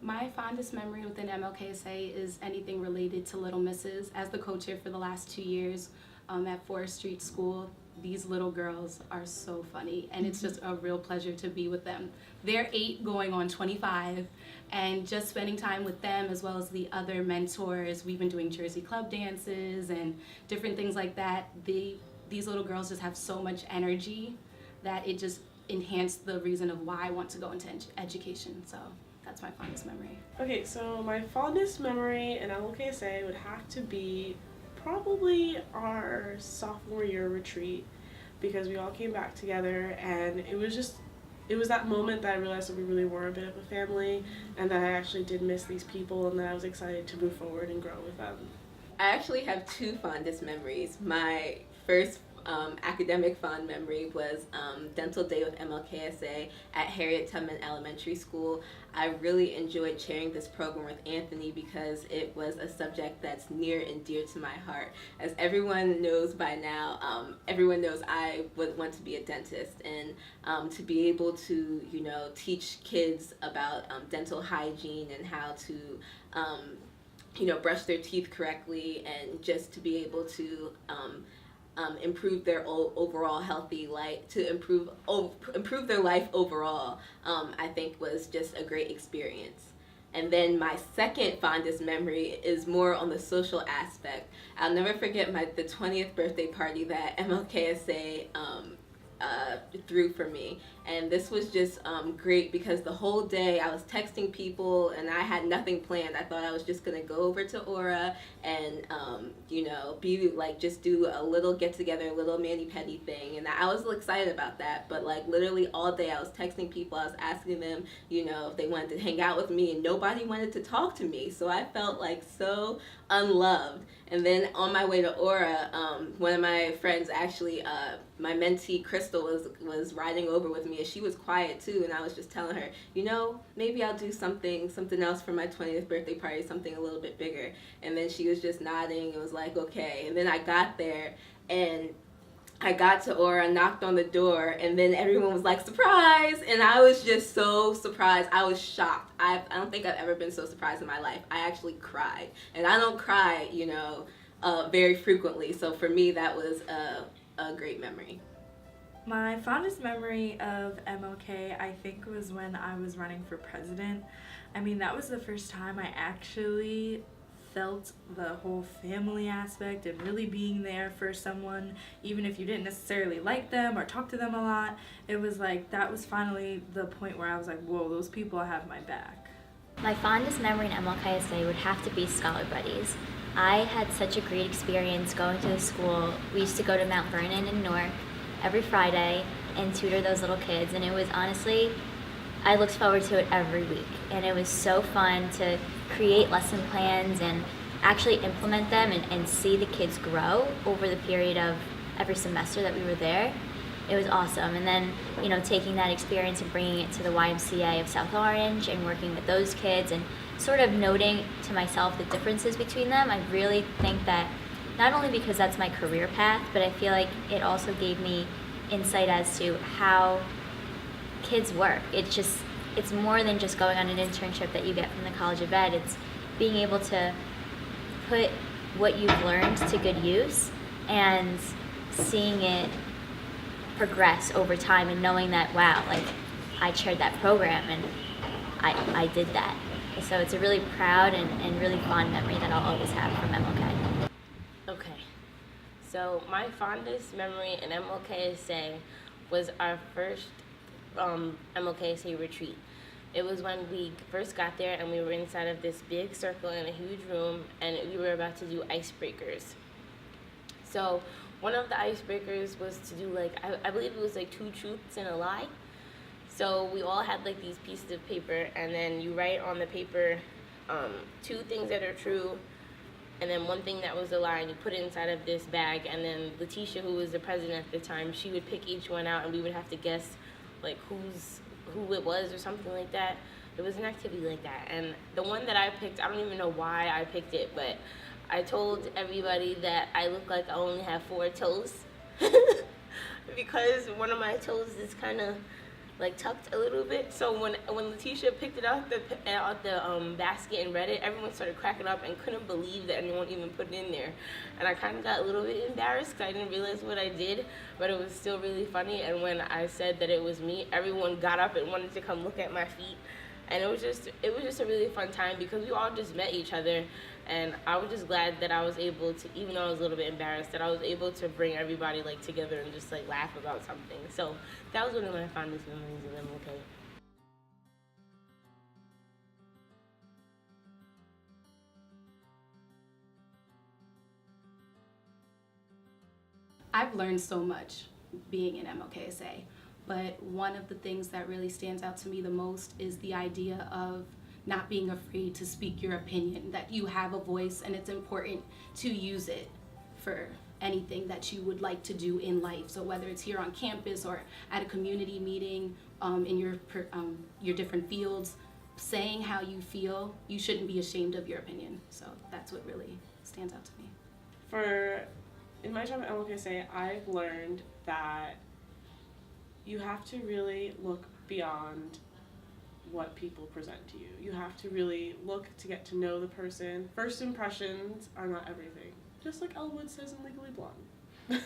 My fondest memory within MLKSA is anything related to Little Misses. As the co-chair for the last 2 years at Forest Street School, these little girls are so funny, and it's just a real pleasure to be with them. They're 8 going on 25, and just spending time with them as well as the other mentors. We've been doing Jersey Club dances and different things like that. These little girls just have so much energy that it just enhanced the reason of why I want to go into education. So that's my fondest memory. Okay, so my fondest memory in MLKSA would have to be probably our sophomore year retreat, because we all came back together, and it was that moment that I realized that we really were a bit of a family, and that I actually did miss these people, and that I was excited to move forward and grow with them. I actually have 2 fondest memories. My first academic fond memory was dental day with MLKSA at Harriet Tubman Elementary School. I really enjoyed chairing this program with Anthony because it was a subject that's near and dear to my heart. As everyone knows by now, everyone knows I would want to be a dentist, and to be able to, teach kids about dental hygiene and how to brush their teeth correctly, and just to be able to improve their overall healthy life, to improve their life overall, I think was just a great experience. And then my second fondest memory is more on the social aspect. I'll never forget the 20th birthday party that MLKSA threw for me. And this was just great because the whole day I was texting people and I had nothing planned. I thought I was just gonna go over to Aura and be like, just do a little get together, a little mani-pedi thing, and I was excited about that. But like literally all day I was texting people, I was asking them if they wanted to hang out with me, and nobody wanted to talk to me, so I felt like so unloved. And then on my way to Aura, one of my friends actually, my mentee Crystal was riding over with me, and she was quiet too, and I was just telling her, maybe I'll do something else for my 20th birthday party, something a little bit bigger. And then she was just nodding and was like, okay. And then I got there, and I got to Aura, knocked on the door, and then everyone was like, surprise! And I was just so surprised. I was shocked. I don't think I've ever been so surprised in my life. I actually cried. And I don't cry, very frequently. So for me, that was a great memory. My fondest memory of MLK, I think, was when I was running for president. I mean, that was the first time I actually felt the whole family aspect and really being there for someone, even if you didn't necessarily like them or talk to them a lot. It was like, that was finally the point where I was like, whoa, those people have my back. My fondest memory in MLKSA would have to be Scholar Buddies. I had such a great experience going to the school. We used to go to Mount Vernon in Newark every Friday and tutor those little kids, and it was honestly, I looked forward to it every week, and it was so fun to create lesson plans and actually implement them and see the kids grow over the period of every semester that we were there. It was awesome. And then, taking that experience and bringing it to the YMCA of South Orange and working with those kids and sort of noting to myself the differences between them, I really think that not only because that's my career path, but I feel like it also gave me insight as to how kids work. It's more than just going on an internship that you get from the College of Ed. It's being able to put what you've learned to good use and seeing it progress over time and knowing that, wow, like I chaired that program and I did that. So it's a really proud and really fond memory that I'll always have from MLK. Okay, so my fondest memory in MLKSA was our first MLKSA retreat. It was when we first got there and we were inside of this big circle in a huge room, and we were about to do icebreakers. So one of the icebreakers was to do I believe it was 2 truths and a lie. So we all had these pieces of paper, and then you write on the paper 2 things that are true, and then 1 thing that was a lie, and you put it inside of this bag. And then Letitia, who was the president at the time, she would pick each one out, and we would have to guess who it was or something like that. It was an activity like that. And the one that I picked, I don't even know why I picked it, but I told everybody that I look like I only have 4 toes because one of my toes is kind of like tucked a little bit. So when Letitia picked it out the basket and read it, everyone started cracking up and couldn't believe that anyone even put it in there. And I kind of got a little bit embarrassed because I didn't realize what I did, but it was still really funny. And when I said that it was me, everyone got up and wanted to come look at my feet. And it was just a really fun time because we all just met each other, and I was just glad that I was able to, even though I was a little bit embarrassed, that I was able to bring everybody like together and just like laugh about something. So that was one of my fondest memories of MLK. I've learned so much being in MLKSA, but one of the things that really stands out to me the most is the idea of not being afraid to speak your opinion, that you have a voice and it's important to use it for anything that you would like to do in life. So whether it's here on campus or at a community meeting, in your different fields, saying how you feel, you shouldn't be ashamed of your opinion. So that's what really stands out to me. In my time at MLKSA, I've learned that you have to really look beyond what people present to you. You have to really look to get to know the person. First impressions are not everything. Just like Elwood says in Legally Blonde.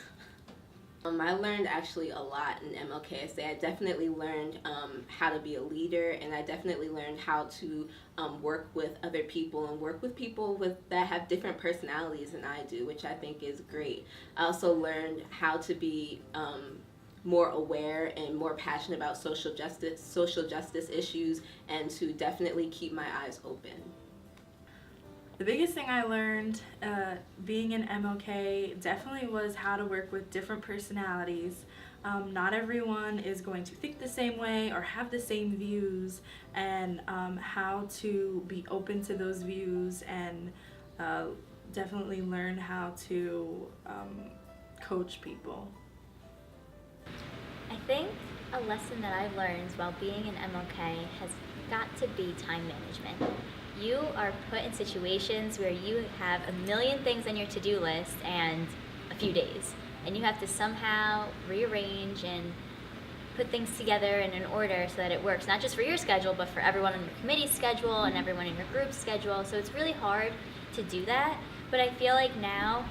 I learned actually a lot in MLKSA. I definitely learned how to be a leader, and I definitely learned how to work with other people and work with people that have different personalities than I do, which I think is great. I also learned how to be more aware and more passionate about social justice issues, and to definitely keep my eyes open. The biggest thing I learned being in MLK definitely was how to work with different personalities. Not everyone is going to think the same way or have the same views, and how to be open to those views, and definitely learn how to coach people. I think a lesson that I've learned while being in MLK has got to be time management. You are put in situations where you have a million things on your to-do list and a few days, and you have to somehow rearrange and put things together in an order so that it works, not just for your schedule, but for everyone on your committee's schedule and everyone in your group's schedule. So it's really hard to do that, but I feel like now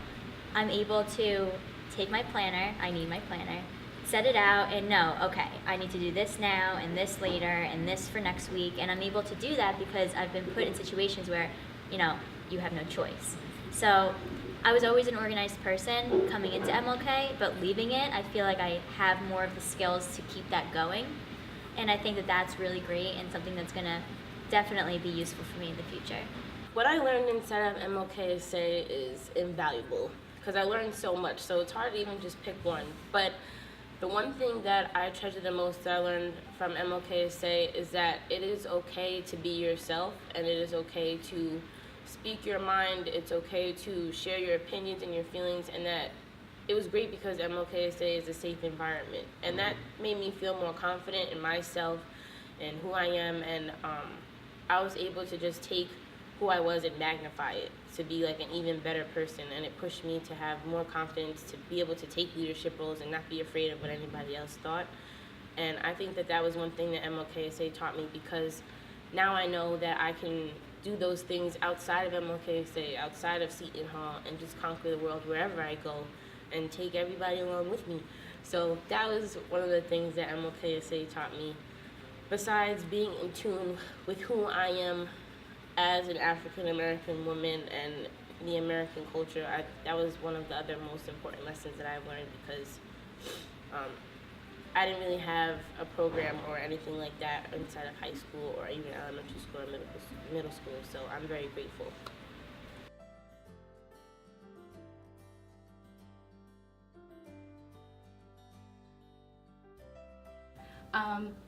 I'm able to take my planner, I need my planner, set it out and know, okay, I need to do this now and this later and this for next week, and I'm able to do that because I've been put in situations where, you have no choice. So I was always an organized person coming into MLK, but leaving it, I feel like I have more of the skills to keep that going, and I think that that's really great and something that's gonna definitely be useful for me in the future. What I learned inside of MLKSA is invaluable because I learned so much, so it's hard to even just pick one. But the one thing that I treasure the most that I learned from MLKSA is that it is okay to be yourself, and it is okay to speak your mind. It's okay to share your opinions and your feelings, and that it was great because MLKSA is a safe environment, and that made me feel more confident in myself and who I am, and I was able to just take who I was and magnify it to be like an even better person, and it pushed me to have more confidence to be able to take leadership roles and not be afraid of what anybody else thought. And I think that that was one thing that MLKSA taught me, because now I know that I can do those things outside of MLKSA, outside of Seton Hall, and just conquer the world wherever I go and take everybody along with me. So that was one of the things that MLKSA taught me, besides being in tune with who I am as an African American woman and the American culture. That was one of the other most important lessons that I learned, because I didn't really have a program or anything like that inside of high school or even elementary school or middle school, so I'm very grateful.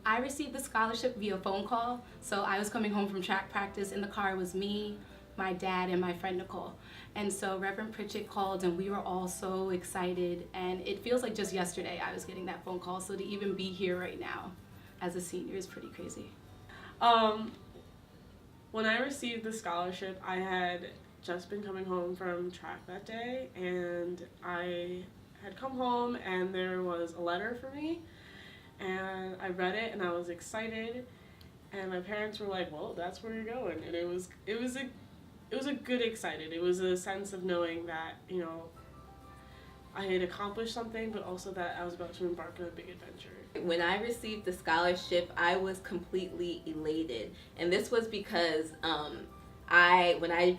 I received the scholarship via phone call. So I was coming home from track practice. In the car was me, my dad, and my friend Nicole. And so Reverend Pritchett called, and we were all so excited. And it feels like just yesterday I was getting that phone call. So to even be here right now as a senior is pretty crazy. When I received the scholarship, I had just been coming home from track that day, and I had come home and there was a letter for me. And I read it and I was excited, and my parents were like, "Well, that's where you're going." And it was a good excited. It was a sense of knowing that, you know, I had accomplished something, but also that I was about to embark on a big adventure. When I received the scholarship, I was completely elated, and this was because when I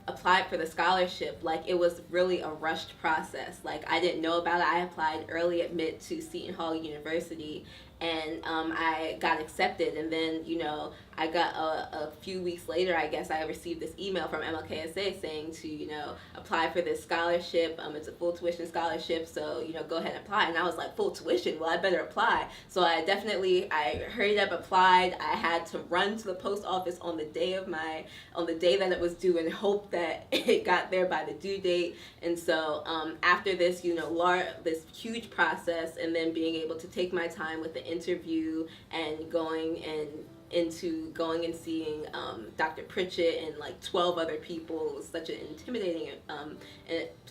applied for the scholarship, like, it was really a rushed process. Like, I didn't know about it. I applied early admit to Seton Hall University, and I got accepted, and then, you know, I got a few weeks later, I guess, I received this email from MLKSA saying to, you know, apply for this scholarship. It's a full tuition scholarship, so, you know, go ahead and apply. And I was like, full tuition? Well, I better apply. So I hurried up, applied. I had to run to the post office on the day that it was due and hope that it got there by the due date. And so after this, you know, this huge process, and then being able to take my time with the interview and going and seeing Dr. Pritchett and like 12 other people. It was such an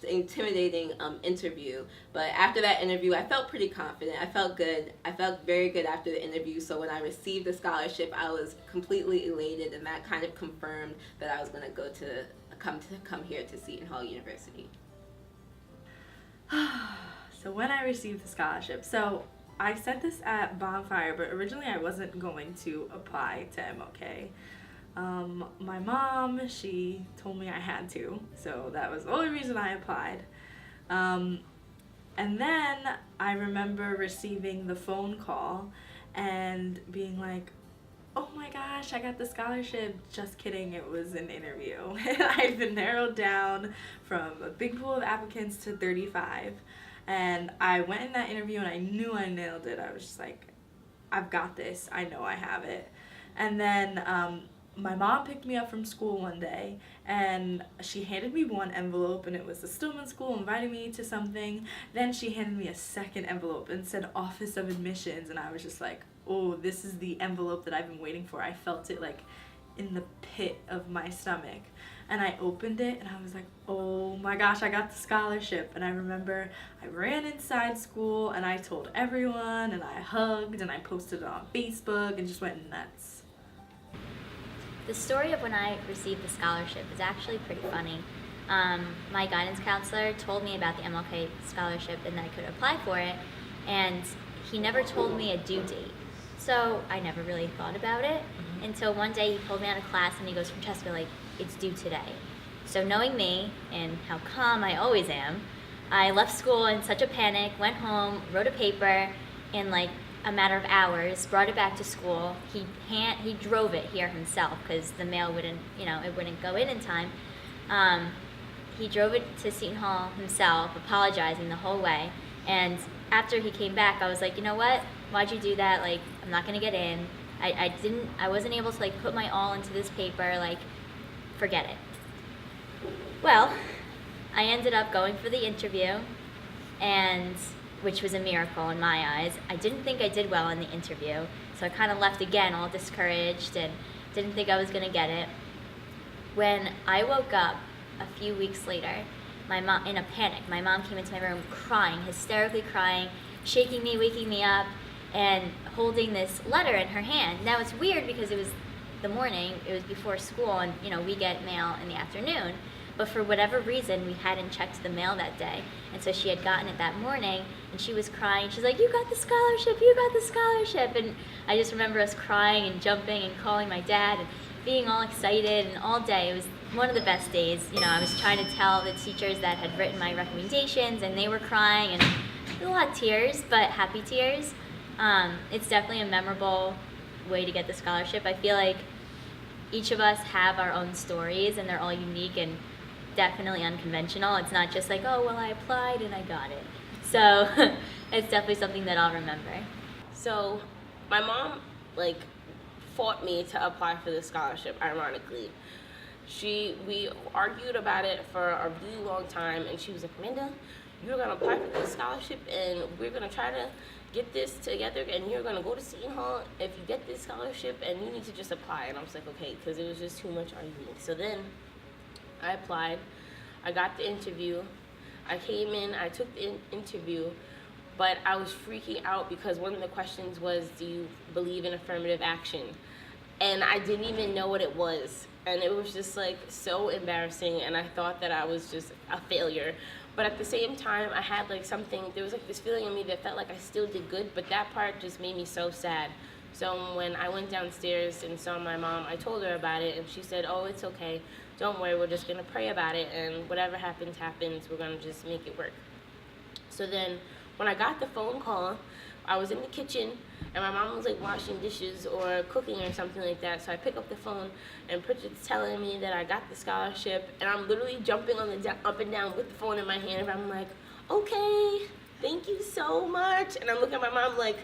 intimidating interview. But after that interview, I felt pretty confident. I felt good. I felt very good after the interview. So when I received the scholarship, I was completely elated, and that kind of confirmed that I was going to come here to Seton Hall University. So when I received the scholarship, so I said this at Bonfire, but originally I wasn't going to apply to MLK. My mom, she told me I had to, so that was the only reason I applied. And then I remember receiving the phone call and being like, oh my gosh, I got the scholarship. Just kidding, it was an interview. I've been narrowed down from a big pool of applicants to 35. And I went in that interview and I knew I nailed it. I was just like, I've got this. I know I have it. And then my mom picked me up from school one day, and she handed me one envelope, and it was the Stillman School inviting me to something. Then she handed me a second envelope and said Office of Admissions, and I was just like, oh, this is the envelope that I've been waiting for. I felt it like in the pit of my stomach. And I opened it and I was like, oh my gosh, I got the scholarship. And I remember I ran inside school and I told everyone, and I hugged and I posted it on Facebook and just went nuts. The story of when I received the scholarship is actually pretty funny. My guidance counselor told me about the MLK scholarship and that I could apply for it, and he never told me a due date. So I never really thought about it until one day he pulled me out of class and he goes, Francesca, like, it's due today. So knowing me and how calm I always am, I left school in such a panic, went home, wrote a paper in like a matter of hours, brought it back to school. He drove it here himself because the mail wouldn't go in time. He drove it to Seton Hall himself, apologizing the whole way. And after he came back, I was like, you know what? Why'd you do that? Like, I'm not gonna get in. I wasn't able to like put my all into this paper. Like, forget it. Well, I ended up going for the interview, and which was a miracle in my eyes. I didn't think I did well in the interview, so I kind of left again all discouraged and didn't think I was gonna get it. When I woke up a few weeks later, my mom, in a panic, my mom came into my room crying, hysterically crying, shaking me, waking me up, and holding this letter in her hand. Now it's weird because it was the morning, it was before school, and we get mail in the afternoon, but for whatever reason we hadn't checked the mail that day, and so she had gotten it that morning, and she was crying. She's like, you got the scholarship, and I just remember us crying and jumping and calling my dad and being all excited, and all day it was one of the best days. I was trying to tell the teachers that had written my recommendations, and they were crying, and a lot of tears, but happy tears. It's definitely a memorable way to get the scholarship. I feel like each of us have our own stories, and they're all unique and definitely unconventional. It's not just like, oh, well, I applied and I got it. So it's definitely something that I'll remember. So my mom fought me to apply for the scholarship, ironically. We argued about it for a really long time, and she was like, Amanda, you're gonna apply for this scholarship and we're gonna try to get this together, and you're gonna go to Seton Hall if you get this scholarship, and you need to just apply. And I was like, okay, because it was just too much arguing. So then I applied, I got the interview, I came in, I took the interview, but I was freaking out because one of the questions was, do you believe in affirmative action? And I didn't even know what it was. And it was just like so embarrassing, and I thought that I was just a failure. But at the same time, I had like something, there was like this feeling in me that felt like I still did good, but that part just made me so sad. So when I went downstairs and saw my mom, I told her about it, and she said, oh, it's okay. Don't worry, we're just gonna pray about it, and whatever happens, happens. We're gonna just make it work. So then when I got the phone call, I was in the kitchen, and my mom was like washing dishes or cooking or something like that. So I pick up the phone, and Pritchett's telling me that I got the scholarship, and I'm literally jumping on the up and down with the phone in my hand, and I'm like, okay, thank you so much. And I'm looking at my mom like,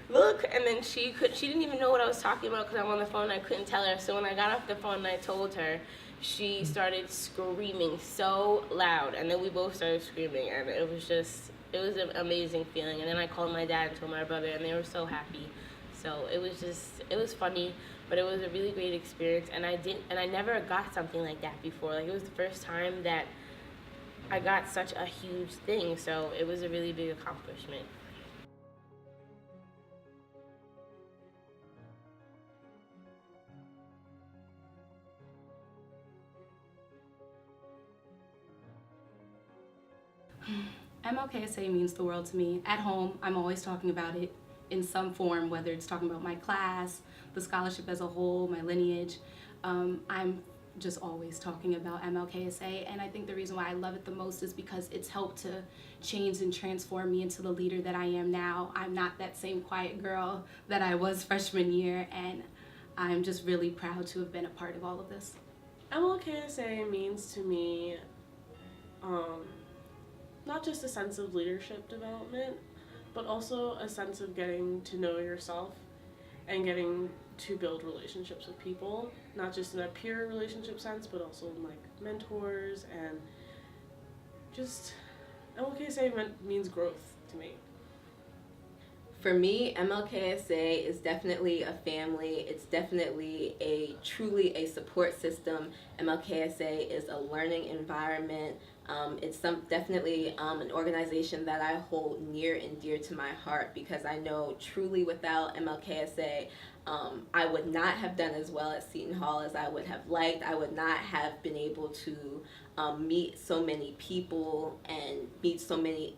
look, and then she didn't even know what I was talking about because I'm on the phone. I couldn't tell her. So when I got off the phone and I told her, she started screaming so loud, and then we both started screaming, and it was an amazing feeling. And then I called my dad and told my brother, and they were so happy. So it was funny, but it was a really great experience, and I never got something like that before. Like, it was the first time that I got such a huge thing, so it was a really big accomplishment. MLKSA means the world to me. At home, I'm always talking about it in some form, whether it's talking about my class, the scholarship as a whole, my lineage. I'm just always talking about MLKSA, and I think the reason why I love it the most is because it's helped to change and transform me into the leader that I am now. I'm not that same quiet girl that I was freshman year, and I'm just really proud to have been a part of all of this. MLKSA means to me not just a sense of leadership development, but also a sense of getting to know yourself and getting to build relationships with people, not just in a peer relationship sense, but also like mentors, and just MLKSA means growth to me. For me, MLKSA is definitely a family. It's definitely truly a support system. MLKSA is a learning environment. It's definitely an organization that I hold near and dear to my heart, because I know truly without MLKSA, I would not have done as well at Seton Hall as I would have liked. I would not have been able to meet so many people and meet so many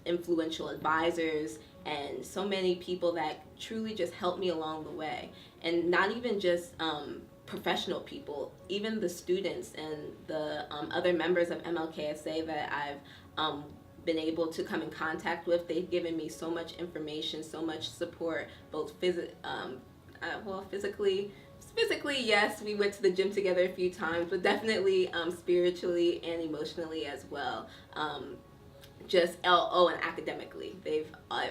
influential advisors and so many people that truly just helped me along the way. And not even just professional people, even the students and the other members of MLKSA that I've been able to come in contact with. They've given me so much information, so much support, both physically, yes, we went to the gym together a few times, but definitely spiritually and emotionally as well. And academically,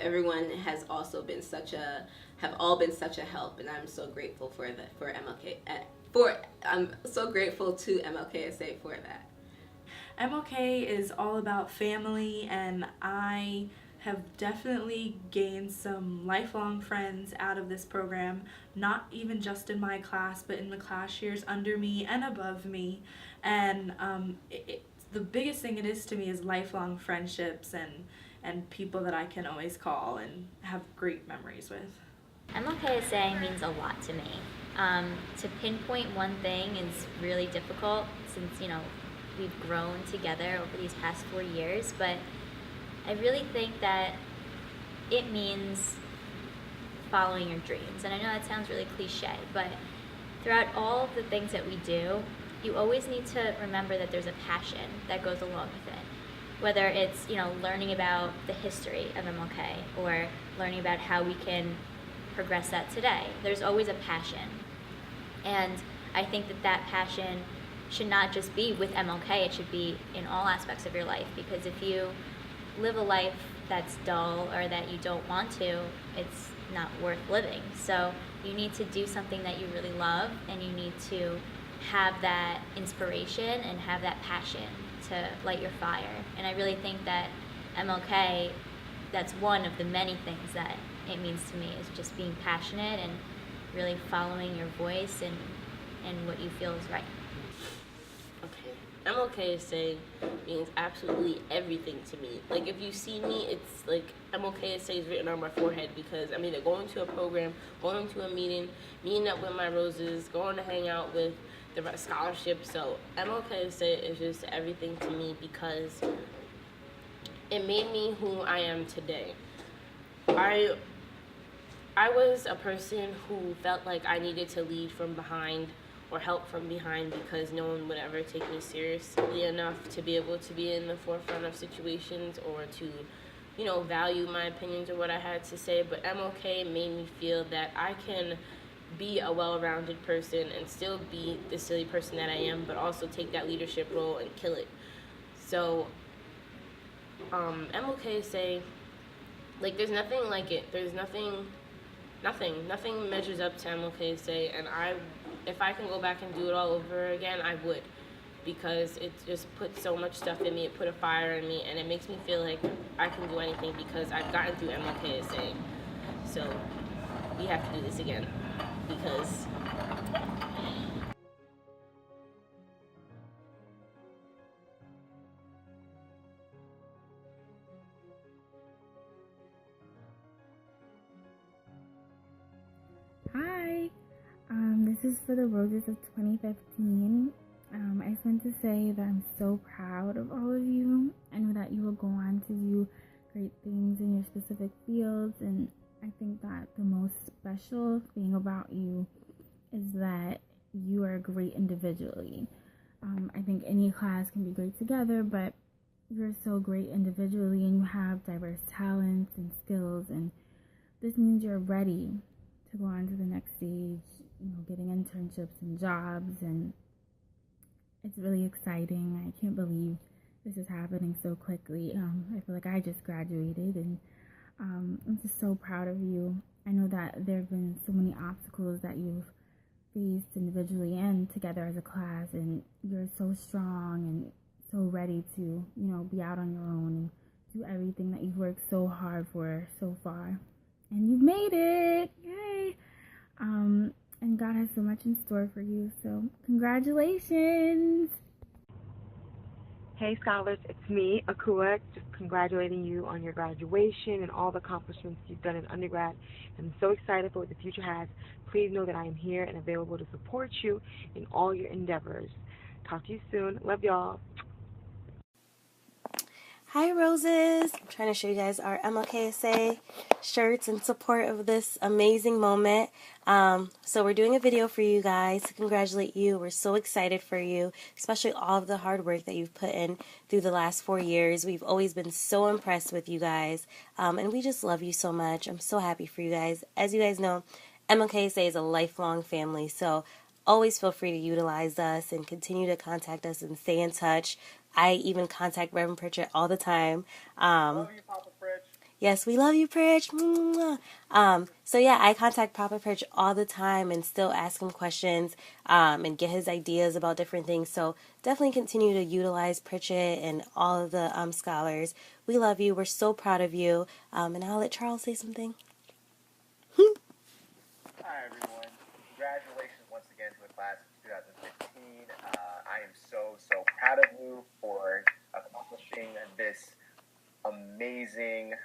everyone has also been have all been such a help, and I'm so grateful I'm so grateful to MLKSA for that. MLK is all about family, and I have definitely gained some lifelong friends out of this program, not even just in my class, but in the class years under me and above me. And the biggest thing it is to me is lifelong friendships and people that I can always call and have great memories with. MLKSA means a lot to me. To pinpoint one thing is really difficult since, we've grown together over these past 4 years, but I really think that it means following your dreams. And I know that sounds really cliche, but throughout all of the things that we do, you always need to remember that there's a passion that goes along with it. Whether it's, learning about the history of MLK or learning about how we can progress that today. There's always a passion. And I think that passion should not just be with MLK, it should be in all aspects of your life, because if you live a life that's dull or that you don't want to, it's not worth living. So you need to do something that you really love, and you need to have that inspiration and have that passion to light your fire. And I really think that MLK, that's one of the many things that it means to me, is just being passionate and really following your voice and what you feel is right. Okay. MLKSA means absolutely everything to me. Like, if you see me, it's like MLKSA is written on my forehead, because I'm either going to a program, going to a meeting, meeting up with my roses, going to hang out with the scholarship. So MLKSA is just everything to me, because it made me who I am today. I was a person who felt like I needed to lead from behind or help from behind, because no one would ever take me seriously enough to be able to be in the forefront of situations or to, value my opinions or what I had to say. But MLK made me feel that I can be a well-rounded person and still be the silly person that I am, but also take that leadership role and kill it. So, MLKSA, like, there's nothing like it. There's nothing measures up to MLKSA, and if I can go back and do it all over again, I would, because it just put so much stuff in me. It put a fire in me, and it makes me feel like I can do anything because I've gotten through MLKSA. So we have to do this again, because Hi, this is for the Roses of 2015. I just want to say that I'm so proud of all of you. I know that you will go on to do great things in your specific fields, and I think that the most special thing about you is that you are great individually. I think any class can be great together, but you're so great individually, and you have diverse talents and skills, and this means you're ready to go on to the next stage, getting internships and jobs, and it's really exciting. I can't believe this is happening so quickly. I feel like I just graduated, and I'm just so proud of you. I know that there have been so many obstacles that you've faced individually and together as a class, and you're so strong and so ready to, be out on your own and do everything that you've worked so hard for so far. And you've made it! Yay! And God has so much in store for you, so congratulations! Hey scholars, it's me, Akua, just congratulating you on your graduation and all the accomplishments you've done in undergrad. I'm so excited for what the future has. Please know that I am here and available to support you in all your endeavors. Talk to you soon. Love y'all. Hi Roses! I'm trying to show you guys our MLKSA shirts in support of this amazing moment. So we're doing a video for you guys to congratulate you. We're so excited for you, especially all of the hard work that you've put in through the last 4 years. We've always been so impressed with you guys, and we just love you so much. I'm so happy for you guys. As you guys know, MLKSA is a lifelong family, so always feel free to utilize us and continue to contact us and stay in touch. I even contact Reverend Pritchett all the time. Love you, Papa Pritch. Yes, we love you, Pritch. So yeah, I contact Papa Pritch all the time and still ask him questions and get his ideas about different things. So definitely continue to utilize Pritchett and all of the scholars. We love you. We're so proud of you. And I'll let Charles say something. Hi, everyone. Congratulations once again to the class of 2015. I am so proud of you for accomplishing this amazing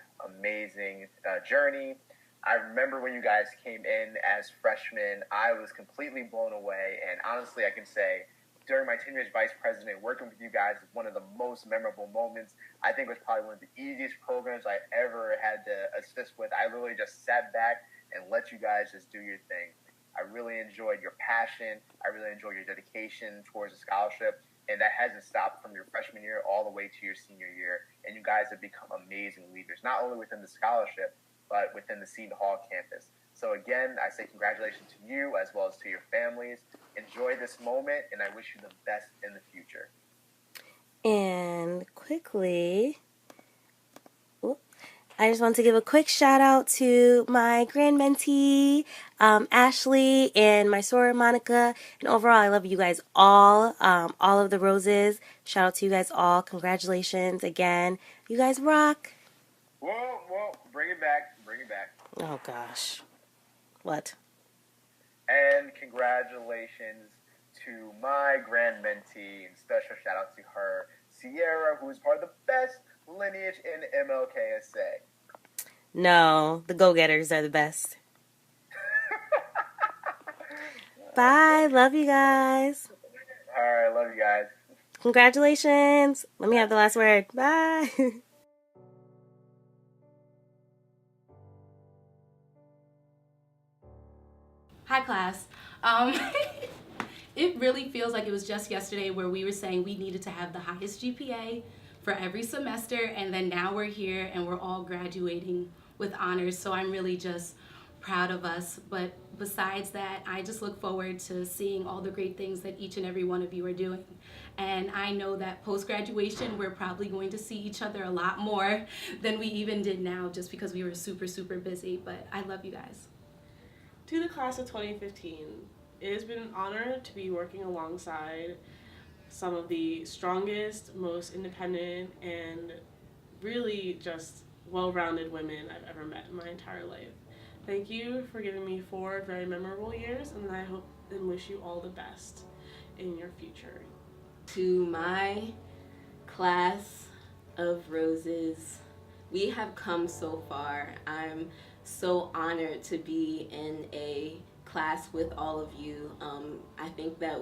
journey. I remember when you guys came in as freshmen, I was completely blown away, and honestly, I can say during my tenure as vice president, working with you guys is one of the most memorable moments. I think it was probably one of the easiest programs I ever had to assist with. I literally just sat back and let you guys just do your thing. I really enjoyed your passion. I really enjoyed your dedication towards the scholarship. And that hasn't stopped from your freshman year all the way to your senior year. And you guys have become amazing leaders, not only within the scholarship, but within the Seton Hall campus. So again, I say congratulations to you as well as to your families. Enjoy this moment, and I wish you the best in the future. And quickly, I just want to give a quick shout out to my grand mentee, Ashley, and my soror, Monica. And overall, I love you guys all of the Roses. Shout out to you guys all. Congratulations again. You guys rock. Whoa, bring it back. Oh, gosh. What? And congratulations to my grand mentee, and special shout out to her, Sierra, who is part of the best lineage in MLKSA. No, the go-getters are the best. Bye. Love you guys. All right, love you guys. Congratulations. Let me have the last word. Bye. Hi, class. It really feels like it was just yesterday where we were saying we needed to have the highest GPA for every semester, and then now we're here and we're all graduating with honors. So I'm really just proud of us. But besides that, I just look forward to seeing all the great things that each and every one of you are doing. And I know that post-graduation, we're probably going to see each other a lot more than we even did now, just because we were super, super busy. But I love you guys. To the class of 2015, it has been an honor to be working alongside some of the strongest, most independent, and really just well-rounded women I've ever met in my entire life. Thank you for giving me 4 very memorable years, and I hope and wish you all the best in your future. To my class of roses, we have come so far. I'm so honored to be in a class with all of you. I think that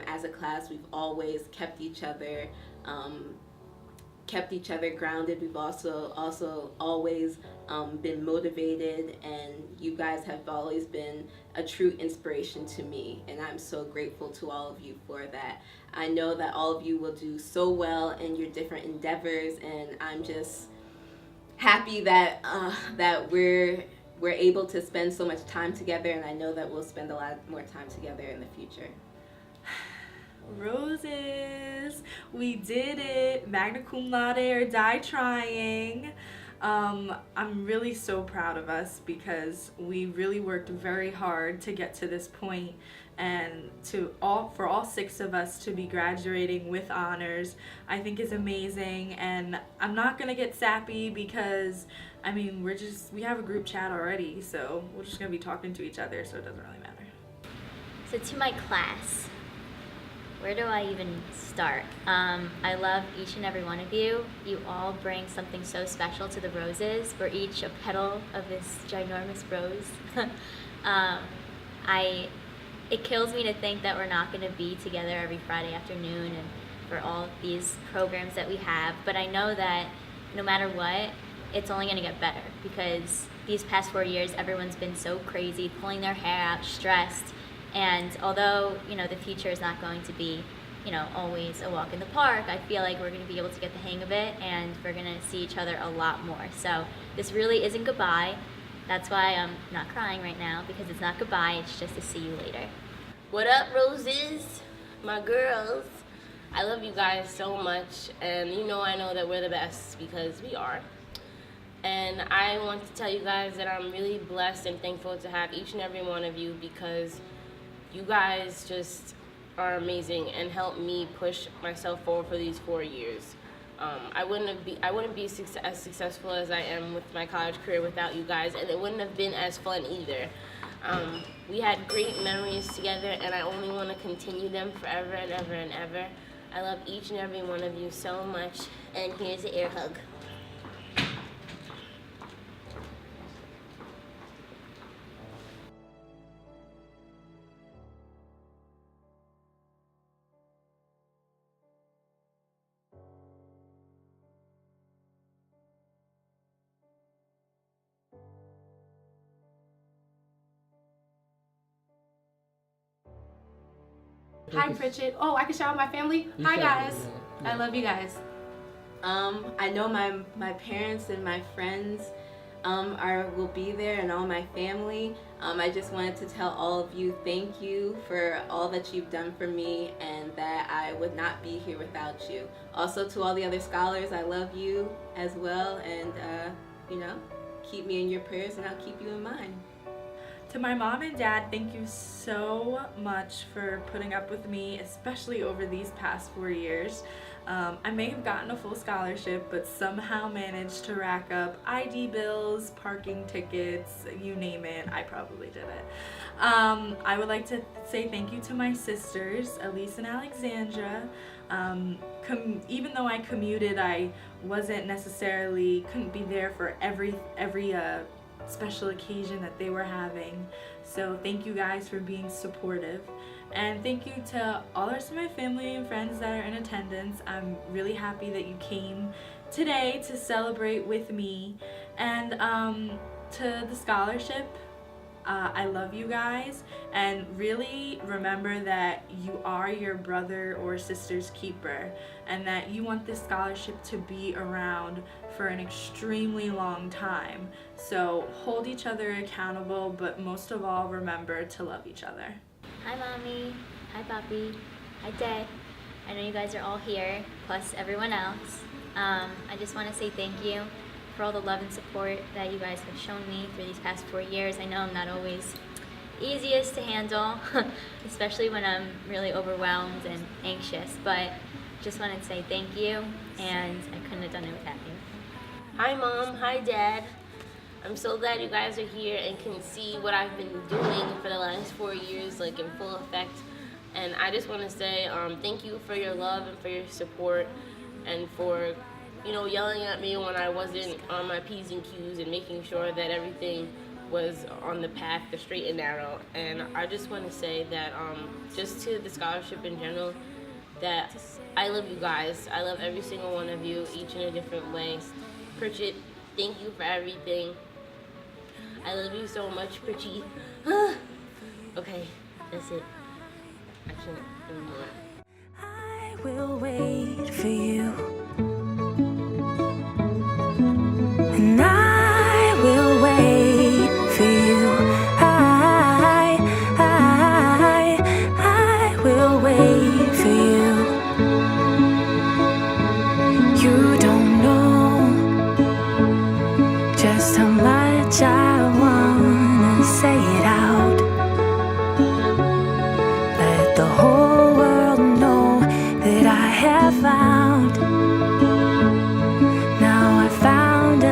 as a class, we've always kept each other grounded. We've also always been motivated, and you guys have always been a true inspiration to me, and I'm so grateful to all of you for that. I know that all of you will do so well in your different endeavors, and I'm just happy that that we're able to spend so much time together, and I know that we'll spend a lot more time together in the future. Roses, we did it. Magna cum laude or die trying. I'm really so proud of us because we really worked very hard to get to this point, and for all 6 of us to be graduating with honors, I think is amazing. And I'm not gonna get sappy because I mean we have a group chat already, so we're just gonna be talking to each other, so it doesn't really matter. So to my class, where do I even start? I love each and every one of you. You all bring something so special to the roses. We're each a petal of this ginormous rose. It kills me to think that we're not going to be together every Friday afternoon and for all these programs that we have. But I know that no matter what, it's only going to get better because these past 4 years, everyone's been so crazy, pulling their hair out, stressed. And although, the future is not going to be, always a walk in the park, I feel like we're going to be able to get the hang of it, and we're going to see each other a lot more. So this really isn't goodbye. That's why I'm not crying right now, because it's not goodbye, it's just to see you later. What up, roses? My girls. I love you guys so much, and I know that we're the best because we are. And I want to tell you guys that I'm really blessed and thankful to have each and every one of you, because you guys just are amazing and helped me push myself forward for these 4 years. I wouldn't be as successful as I am with my college career without you guys, and it wouldn't have been as fun either. We had great memories together, and I only want to continue them forever and ever and ever. I love each and every one of you so much, and here's an air hug. Hi, Pritchett. Oh, I can shout out my family? Hi, guys. I love you guys. I know my parents and my friends will be there, and all my family. I just wanted to tell all of you thank you for all that you've done for me, and that I would not be here without you. Also, to all the other scholars, I love you as well, and keep me in your prayers, and I'll keep you in mine. To my mom and dad, thank you so much for putting up with me, especially over these past 4 years. I may have gotten a full scholarship, but somehow managed to rack up ID bills, parking tickets, you name it, I probably did it. I would like to say thank you to my sisters, Elise and Alexandra. Even though I commuted, I couldn't be there for every special occasion that they were having. So thank you guys for being supportive. And thank you to all the rest of my family and friends that are in attendance. I'm really happy that you came today to celebrate with me. And to the scholarship, I love you guys, and really remember that you are your brother or sister's keeper, and that you want this scholarship to be around for an extremely long time. So hold each other accountable, but most of all, remember to love each other. Hi Mommy, hi Papi, hi Dad. I know you guys are all here, plus everyone else. I just want to say thank you for all the love and support that you guys have shown me through these past 4 years. I know I'm not always easiest to handle, especially when I'm really overwhelmed and anxious, but just wanted to say thank you, and I couldn't have done it without you. Hi Mom, hi Dad. I'm so glad you guys are here and can see what I've been doing for the last 4 years, like in full effect. And I just want to say thank you for your love and for your support, and for yelling at me when I wasn't on my P's and Q's, and making sure that everything was on the path, the straight and narrow. And I just want to say that just to the scholarship in general, that I love you guys. I love every single one of you, each in a different way. Pritchett, thank you for everything. I love you so much, Pritchie. Okay, that's it. I can't anymore. I will wait for you, and I will wait for you. I will wait for you. You don't know just how much I wanna say it out. Let the whole world know that I have found. Now I found a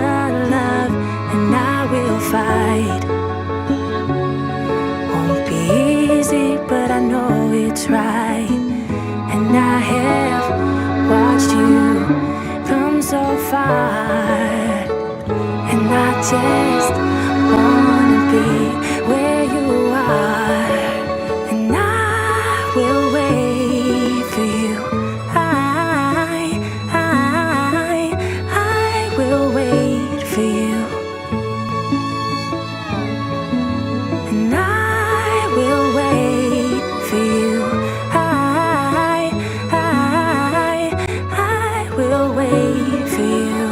love, and I will fight. Won't be easy, but I know it's right. And I have watched you from so far, and I just wanna be where you are. And I will wait for you. I will wait for you. And I will wait for you. I will wait for you.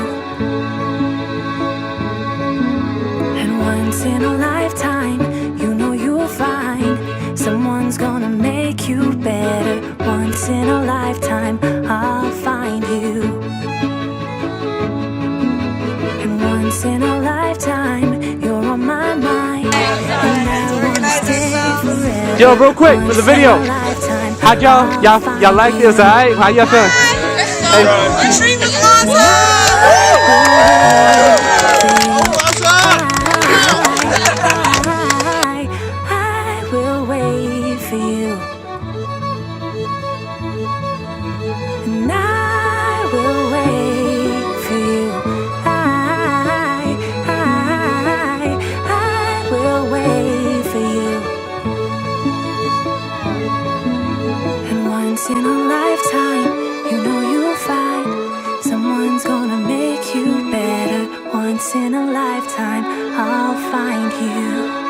And once in a lifetime, you know you'll find someone's gonna make you better. Once in a lifetime, I'll find you. And once in a lifetime, you're on my mind, and I wanna stay forever. Yo, real quick for the video. How'd y'all like this? Alright? How y'all feeling? Hey. I will wait for you, and I will wait for you. I will wait for you. And once in a lifetime, you know you'll find someone's gonna make you better. Once in a lifetime, I'll find you.